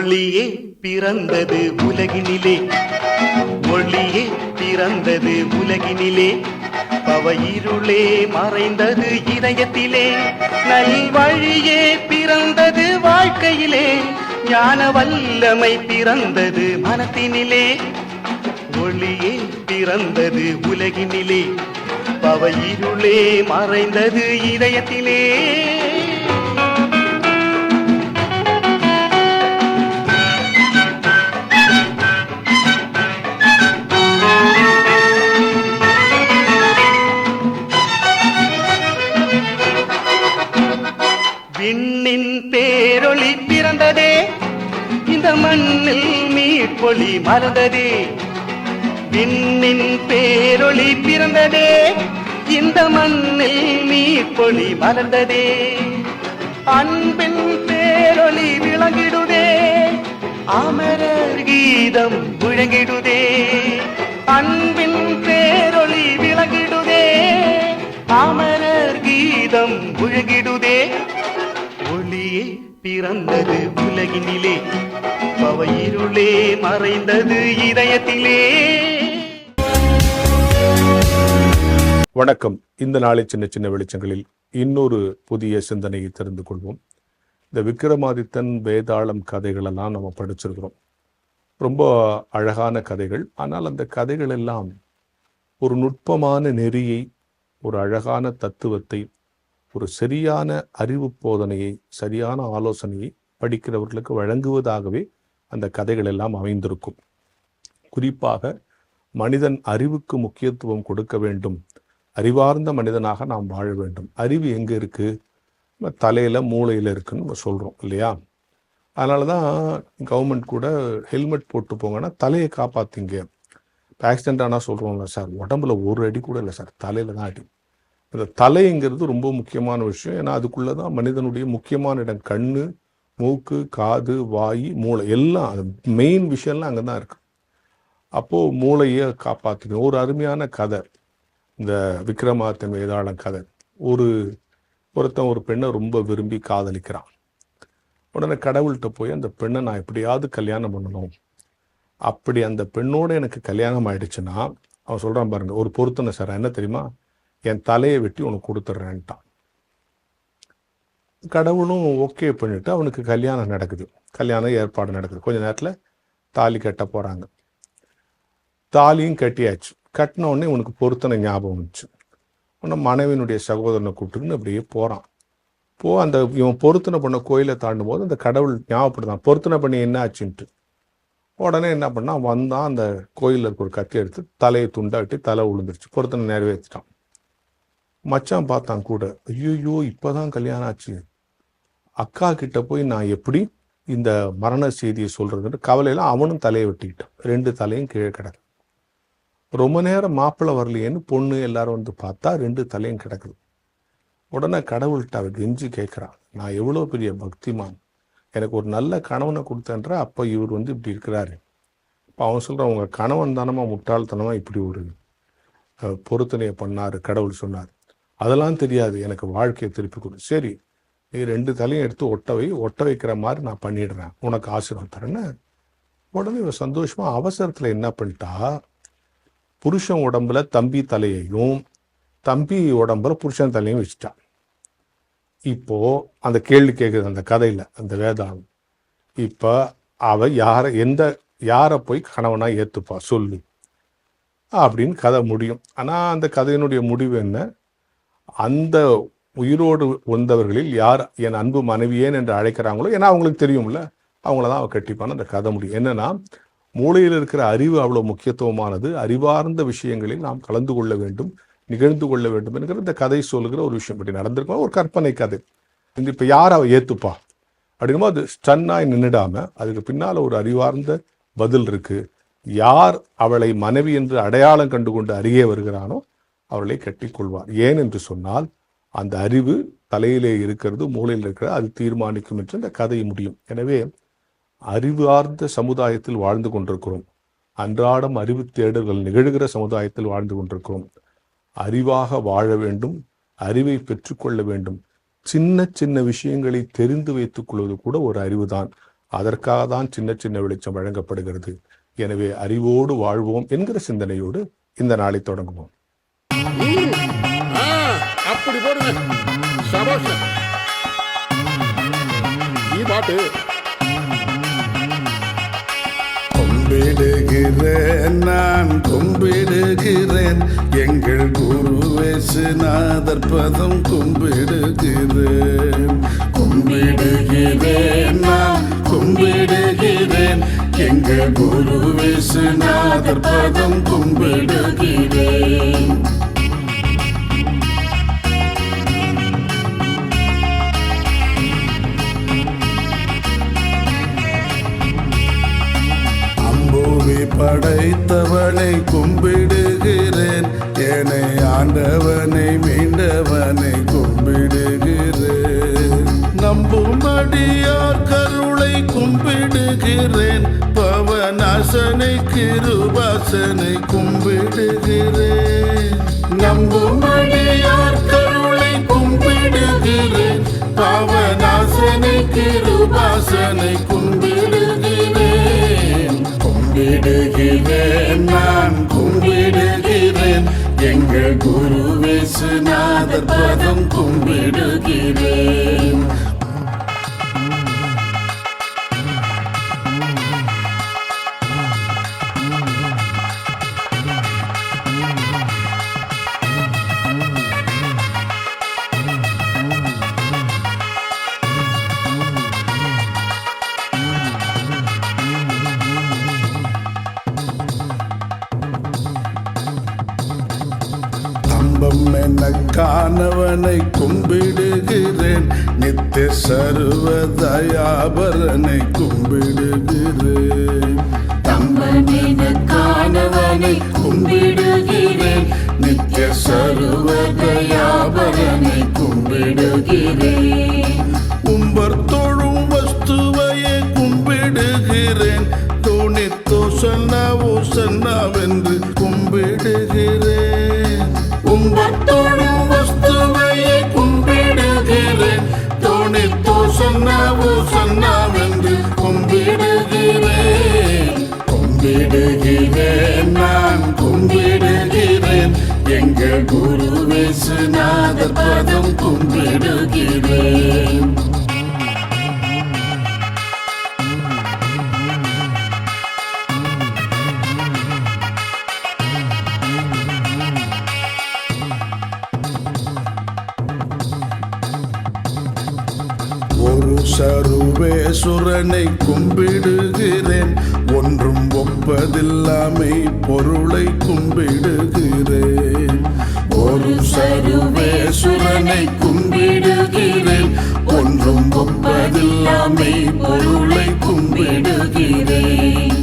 ஒளியே பிறந்தது உலகினிலே, ஒளியே பிறந்தது உலகினிலே, பவையிருளே மறைந்தது இதயத்திலே, நல்வழியே பிறந்தது வாழ்க்கையிலே, ஞான வல்லமை பிறந்தது மனத்தினிலே. ஒளியே பிறந்தது உலகினிலே, பவையிருளே மறைந்தது இதயத்திலே. விண்ணின் பேரொளி பிறந்ததே, இந்த மண்ணில் மீட்பொளி மலர்ந்ததே. விண்ணின் பேரொளி பிறந்ததே, இந்த மண்ணில் மீட்பொளி மலர்ந்ததே. அன்பின் பேரொளி விளங்கிடுதே, அமரர் கீதம் முழங்கிடுதே. அன்பின் பேரொளி விளங்கிடுதே, அமரர் கீதம் முழங்கிடுதே. ஒளியே பிறந்தது உலகினிலே, பவையிருளே மறைந்தது இதயத்திலே. வணக்கம். இந்த நாளை சின்ன சின்ன வெளிச்சங்களில் இன்னொரு புதிய சிந்தனையை தெரிந்து கொள்வோம். இந்த விக்ரமாதித்தன் வேதாளம் கதைகளெல்லாம் நம்ம படிச்சிருக்கிறோம். ரொம்ப அழகான கதைகள். ஆனால் அந்த கதைகள் எல்லாம் ஒரு நுட்பமான நெறியை, ஒரு அழகான தத்துவத்தை, ஒரு சரியான அறிவு போதனையை, சரியான ஆலோசனையை படிக்கிறவர்களுக்கு வழங்குவதாகவே அந்த கதைகள் எல்லாம் அமைந்திருக்கும். குறிப்பாக மனிதன் அறிவுக்கு முக்கியத்துவம் கொடுக்க வேண்டும், அறிவார்ந்த மனிதனாக நாம் வாழ வேண்டும். அறிவு எங்கே இருக்கு? தலையில மூளையில இருக்குன்னு நம்ம சொல்றோம் இல்லையா? அதனால தான் கவர்மெண்ட் கூட ஹெல்மெட் போட்டு போங்கன்னா தலையை காப்பாத்திங்க. இப்போ ஆக்சிடென்ட் ஆனால் சொல்றோம்ல சார், உடம்புல ஒரு அடி கூட இல்லை சார், தலையில தான் அடி. இந்த தலைங்கிறது ரொம்ப முக்கியமான விஷயம். ஏன்னா அதுக்குள்ளதான் மனிதனுடைய முக்கியமான இடம். கண்ணு, மூக்கு, காது, வாய், மூளை எல்லாம் மெயின் விஷயம்லாம் அங்கதான் இருக்கு. அப்போ மூளையை காப்பாத்துங்க. ஒரு அருமையான கதை இந்த விக்ரமாதித்தன் வேதாளம் கதை. ஒருத்தன் ஒரு பெண்ணை ரொம்ப விரும்பி காதலிக்கிறான். உடனே கடவுள்கிட்ட போய் அந்த பெண்ணை நான் எப்படியாவது கல்யாணம் பண்ணணும், அப்படி அந்த பெண்ணோட எனக்கு கல்யாணம் ஆயிடுச்சுன்னா, அவன் சொல்றான் பாருங்க, ஒரு பொருத்தனை சார், என்ன தெரியுமா, என் தலையை வெட்டி உனக்கு கொடுத்துட்றேன்ட்டான். கடவுளும் ஓகே பண்ணிட்டு அவனுக்கு கல்யாணம் நடக்குது. கல்யாண ஏற்பாடு நடக்குது. கொஞ்ச நேரத்துல தாலி கட்ட போறாங்க. தாலியும் கட்டியாச்சு. கட்டின உடனே உனக்கு பொருத்தனை ஞாபகம் வந்துச்சு. உடனே மனைவியினுடைய சகோதரனை கூப்பிட்டுன்னு அப்படியே போறான். அந்த இவன் பொருத்தனை பண்ண கோயிலை தாண்டும் போது அந்த கடவுள் ஞாபகப்படுத்தான், பொருத்தனை பண்ணி என்ன ஆச்சுன்ட்டு. உடனே என்ன பண்ணா, வந்தான், அந்த கோயிலில் இருக்க ஒரு கத்தி எடுத்து தலையை துண்டாட்டி தலை விழுந்துருச்சு. பொருத்தனை நிறைவேற்றிட்டான். மச்சான் பார்த்தான் கூட, ஐயோ இப்பதான் கல்யாணம் ஆச்சு, அக்கா கிட்ட போய் நான் எப்படி இந்த மரண செய்தியை சொல்றதுன்னு கவலையில அவனும் தலையை வெட்டிக்கிட்டான். 2 தலையும் கீழே கிடக்கு. ரொம்ப நேரம் மாப்பிள்ளை வரலையேன்னு பொண்ணு எல்லாரும் வந்து பார்த்தா 2 தலையும் கிடக்குது. உடனே கடவுள்கிட்ட அவ கெஞ்சி கேட்கிறான், நான் எவ்வளவு பெரிய பக்திமான், எனக்கு ஒரு நல்ல கணவனை கொடுத்தேன்ற, அப்ப இவர் வந்து இப்படி இருக்கிறாரு. அப்ப அவன் சொல்றான், உங்க கணவன் தானமா முட்டாள்தனமா இப்படி ஒரு பொருத்தனையை பண்ணாரு, கடவுள் சொன்னார். அதெல்லாம் தெரியாது, எனக்கு வாழ்க்கையை திருப்பி கொடு. சரி, நீ 2 தலையும் எடுத்து ஒட்ட வைக்கிற மாதிரி நான் பண்ணிடுறேன், உனக்கு ஆசீர்வாதம் தரேன்னு. உடனே இவன் சந்தோஷமா அவசரத்துல என்ன பண்ணிட்டா, புருஷன் உடம்புல தம்பி தலையையும் தம்பி உடம்புல புருஷன் தலையும் வச்சுட்டான். இப்போ அந்த கேள்வி கேட்குது அந்த கதையில, அந்த வேதாளம். இப்ப அவ யாரை போய் கணவனா ஏத்துப்பா சொல்லு அப்படின்னு கதை முடியும். ஆனா அந்த கதையினுடைய முடிவு என்ன, அந்த உயிரோடு வந்தவர்களில் யார் என் அன்பு மனைவியேன் என்று அழைக்கிறாங்களோ, ஏன்னா அவங்களுக்கு தெரியும்ல, அவங்களதான் அவ கட்டிப்பான்னு அந்த கதை முடியும். என்னன்னா, மூளையில் இருக்கிற அறிவு அவ்வளவு முக்கியத்துவமானது. அறிவார்ந்த விஷயங்களில் நாம் கலந்து கொள்ள வேண்டும், நிகழ்ந்து கொள்ள வேண்டும் என்கிற இந்த கதை சொல்லுகிற ஒரு விஷயம். பற்றி நடந்திருக்கோம், ஒரு கற்பனை கதை. இப்ப யார் அவ ஏத்துப்பா அப்படின்னும் அது ஸ்டன்னாய் நின்றுடாம அதுக்கு பின்னால ஒரு அறிவார்ந்த பதில் இருக்கு. யார் அவளை மனைவி என்று அடையாளம் கண்டு கொண்டு அருகே வருகிறானோ அவளை கட்டி கொள்வார். ஏன் என்று சொன்னால் அந்த அறிவு தலையிலே இருக்கிறது, மூளையில் இருக்கிறது, அது தீர்மானிக்கும் என்று அந்த கதை முடியும். எனவே அறிவார்ந்த சமுதாயத்தில் வாழ்ந்து கொண்டிருக்கிறோம். அன்றாடம் அறிவு தேடல்கள் நிகழ்கிற சமுதாயத்தில் வாழ்ந்து கொண்டிருக்கிறோம். அறிவாக வாழ வேண்டும், அறிவை பெற்றுக்கொள்ள வேண்டும். சின்ன சின்ன விஷயங்களை தெரிந்து வைத்துக் கொள்வது கூட ஒரு அறிவுதான். அதற்காக தான் சின்ன சின்ன வெளிச்சம் வழங்கப்படுகிறது. எனவே அறிவோடு வாழ்வோம் என்கிற சிந்தனையோடு இந்த நாளை தொடங்குவோம். அப்படி போடுங்க. கும்பிடுகிறேன், நான் கும்பிடுகிறேன், எங்கள் குருவேசுநாதர் பதம் கும்பிடுகிறேன். கும்பிடுகிறேன், நான் கும்பிடுகிறேன், எங்கள் குருவேசுநாதர் பதம் கும்பிடுகிறேன். படைத்தவனை கும்பிடுகிறேன், என்னை ஆண்டவனை மீண்டவனை கும்பிடுகிறேன். நம்பும்படியார் கருளை கும்பிடுகிறேன், பவநாசனை கிருபாசனை கும்பிடுகிறேன். நம்பும்படியார் கருளை கும்பிடுகிறேன், பவநாசனை கிருபாசனை கும்பிடுகிறேன். கும்பிடுகிறேன், நான் கும்பிடுகிறேன், எங்கள் குருவேசுநாதர் பதம் கும்பிடுகிறேன். எனக்கானவனை கும்பிடுகிறேன், நித்திய சர்வதயாபரனை கும்பிடுகிறேன். தம்பனக்கானவனை கும்பிடுகிறேன், நித்திய சர்வதயாபரனை கும்பிடுகிறேன். உம்பர் தொழும் வஸ்துவையை கும்பிடுகிறேன், தோணித்தோ சன்னாவோ சன்னாவென்று கும்பிடுகிறேன். உம்பத்தோடும் வஸ்துவையை கும்பிடுகிறேன், தோணித்தோ சன்னாவோ சன்னாவென்று கும்பிடுகிறேன். கும்பிடுகிறேன், நான் கும்பிடுகிறேன், எங்கள் குருவேசுநாதர் பதம் கும்பிடுகிறேன். சர்வேசுரனை கும்பிடுகிறேன், ஒன்றும் ஒப்பதில்லாமை பொருளை கும்பிடுகிறேன். ஒரு சர்வேசுரனை கும்பிடுகிறேன், ஒன்றும் ஒப்பதில்லாமை பொருளை கும்பிடுகிறேன்.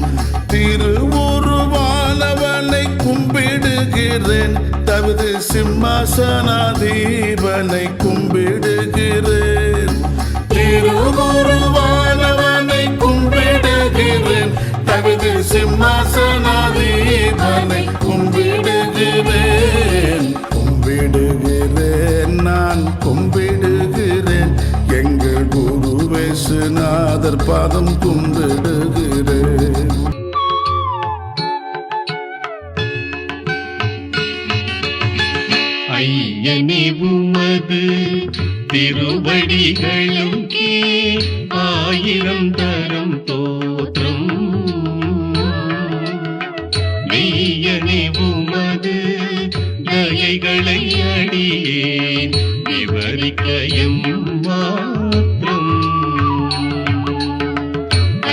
திருவுருவானவனை கும்பிடுகிறேன், தவிது சிம்மாசனாதீபனை கும்பிடுகிறேன். திருவுருவானவனை கும்பிடுகிறேன், தவிது சிம்மாசனாதீபனை கும்பிடுகிறேன். கும்பிடுகிறேன், நான் கும்பிடுகிறேன், எங்கள் குருவேசுநாதர் பாதம் கும்பிடுகிறேன். ஐயனே உமது திருவடிகளுக்கே 1000 தரம் தோற்றம். மெய்யனே உமது தயைகளை அடியேன் விவரிக்க எம்மாத்திரம்.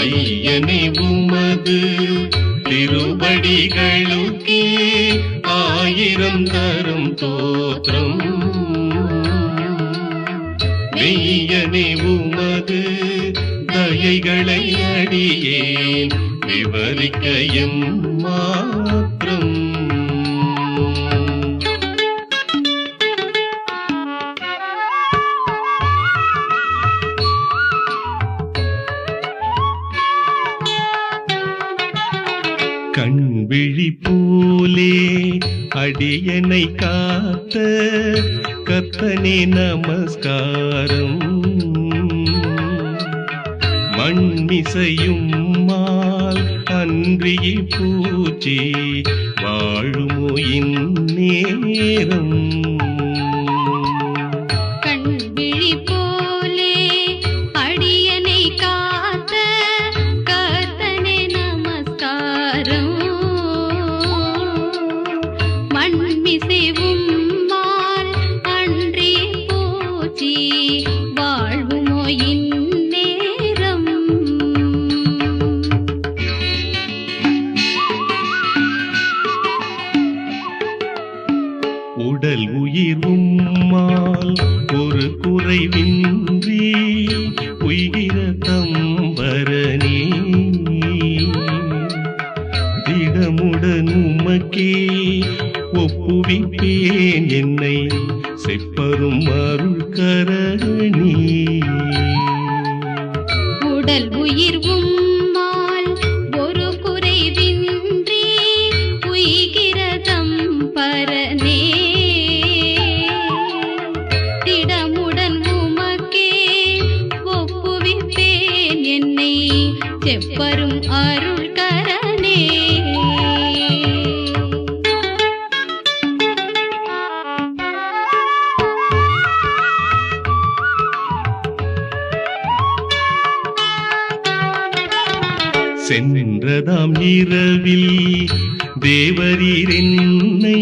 ஐயனே உமது திருவடிகளுக்கே 1000 தரம் தோற்றம். மெய்யனே உமது தயைகளை அடியேன் விவரிக்க எம்மாத்திரம். கண்விழி போலே அடியனை காத்த கர்த்தனே நமஸ்காரம். மண் மண்மிசையும் மால் அன்றியே பூச்சி வாழுமோ இந்நேரம் கண்விழி போலே அடியனை காத்த கர்த்தனே நமஸ்காரம் மண்மிசைவும் மால் அன்றே பூச்சி வாழ்வுமோ இந்நேரம் உடல் உயிர் உம்மால் ஒரு குறைவின்றி உயிர தம்பரனே திடமுடன் உமக்கே ஒப்புவிப்பேன் என்னை செப்பரும் அருள் கரணி உடல் உயிர் உம்மால் ஒரு குறைவின்றி உய்கிறதம் பரனே திடமுடன் உமக்கே ஒப்புவிப்பேன் என்னை செப்பரும் அருள் கரணே சென்றதாம் இரவில் தேவரீர் என்னை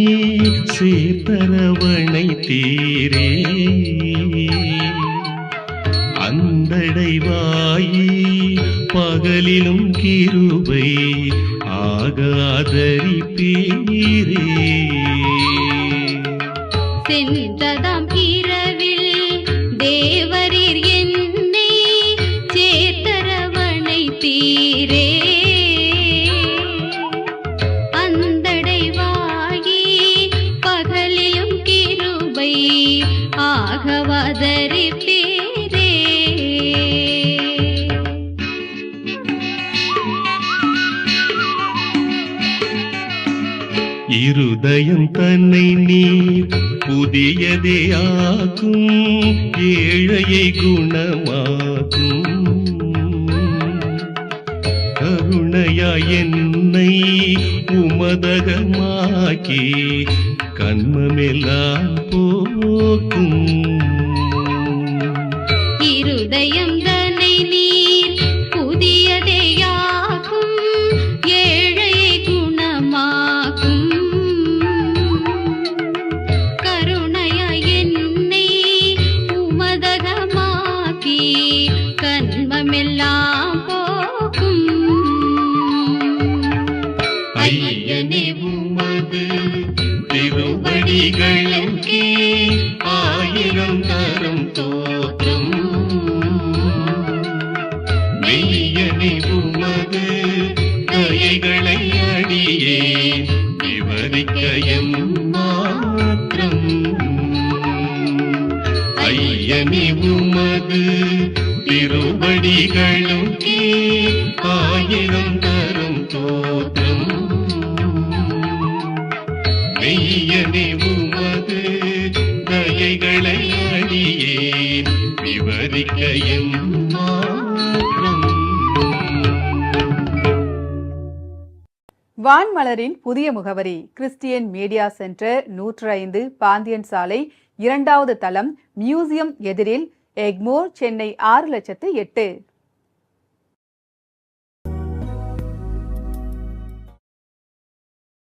சேர்த்தரவணை தீரே அந்தடைவாயி பகலிலும் கிருபை ஆகாதரிப்பீரே சென்றதாம் இரவில் தேவரீர் என்னை சேர்த்தரவணை தீரே அந்தடைவாகி பகலிலும் கிருபை ஆகவதரிப்பீரே இருதயம் தன்னை நீர் புதியதே ஆக்கும் ஏழையை குணமாக்கும் கருணையாய் என்னை உமதகமாக்கி கண்மமெல்லாம் போக்கும் இருதயம் தன்னை நீர் புதியதையாக்கும் ஏழையை குணமாக்கும் கருணையாய் என்னை உமதகமாக்கி கண்மமெல்லாம் போக்கும் ஐயனே உமது திருவடிகளுக்கே ஆயிரம் தரம் தோற்றம் மெய்யனே உமது தயைகளை அடியே விவரிக்க எம்மாத்திரம் ஐயனே உமது திருவடிகளுக்கே ஆயிரம் தரம் தோற்றம் மெய்யனே உமது தயைகளை அடியே விவரிக்க எம்மாத்திரம் வான்மலரின் புதிய முகவரி கிறிஸ்டியன் மீடியா சென்டர் 105 பாந்தியன் சாலை 2வது தளம் மியூசியம் எதிரில் எக்மோர் சென்னை 6,08,000